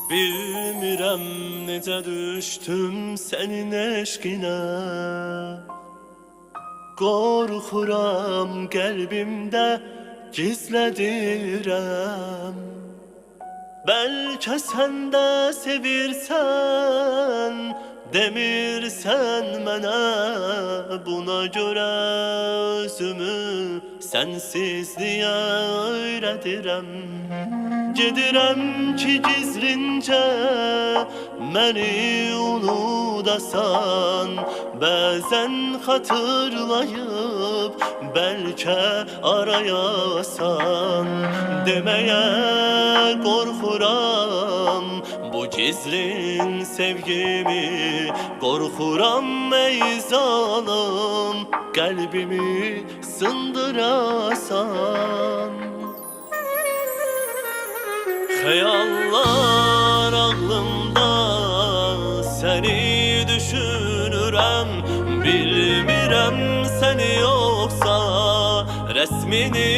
Bilmirəm necə düşdüm sənin eşqinə. Qorxuram qəlbimdə gizlədirəm. Bəlkə sən də sevirsən, demirsən mənə. Buna görə özümü sənsizliyə öyrədirəm. Gedirəm ki gizlincə məni unudasan. Bəzən xatırlayıb bəlkə arayasan. Deməyə qorxuram bu gizlin sevgimi. Qorxuram ey zalım qəlbimi sındırasan. Xəyallar ağlımda səni düşünürəm. Bilmirəm səni yoxsa rəsmini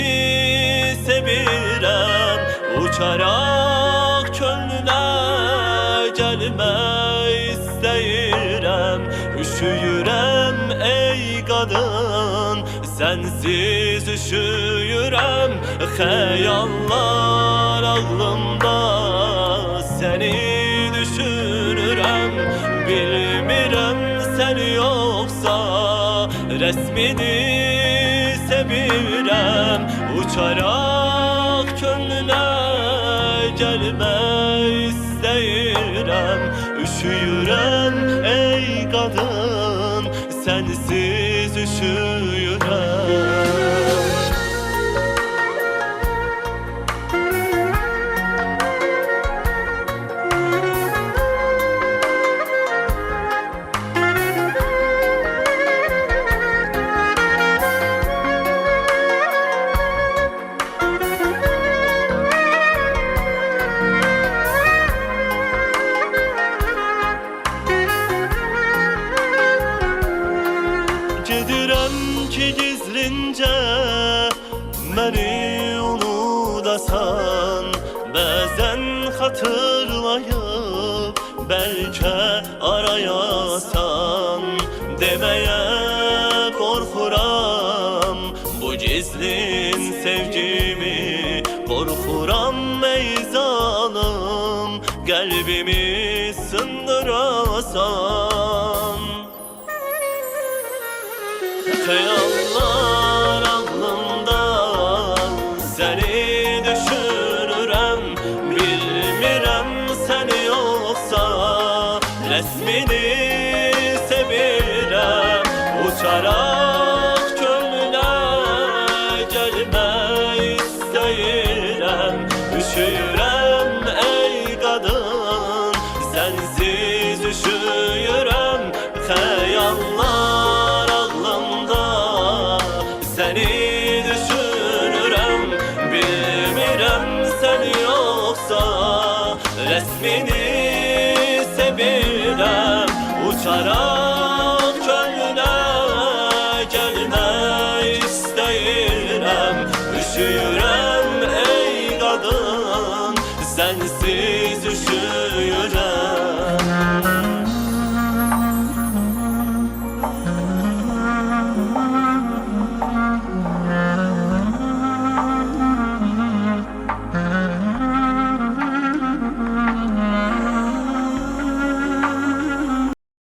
sevirəm. Uçaraq könlünə gəlmək istəyirəm. Üşüyürəm ey qadın, sənsiz üşüyürəm. Xəyallar ağlımda səni düşünürəm. Bilmirəm səni yoxsa rəsmini sevirəm. Uçaraq könlünə gəlmək istəyirəm. Üşüyürəm ey qadın, sənsiz üşüyürəm. Gedirəm ki gizlincə məni unudasan. Bəzən xatırlayıb bəlkə arayasan. Deməyə qorxuram bu gizlin sevgimi. Qorxuram ey zalım qəlbimi sındırasan. Xəyallar ağlımda səni düşünürəm. Bilmirəm səni yoxsa rəsmini sevirəm. Uçaraq könlünə gəlmək istəyirəm. Üşüyürəm ey qadın, sənsiz üşüyürəm. Xəyallar səni düşünürəm. Bilmirəm səni yoxsa rəsmini sevirəm. Uçaraq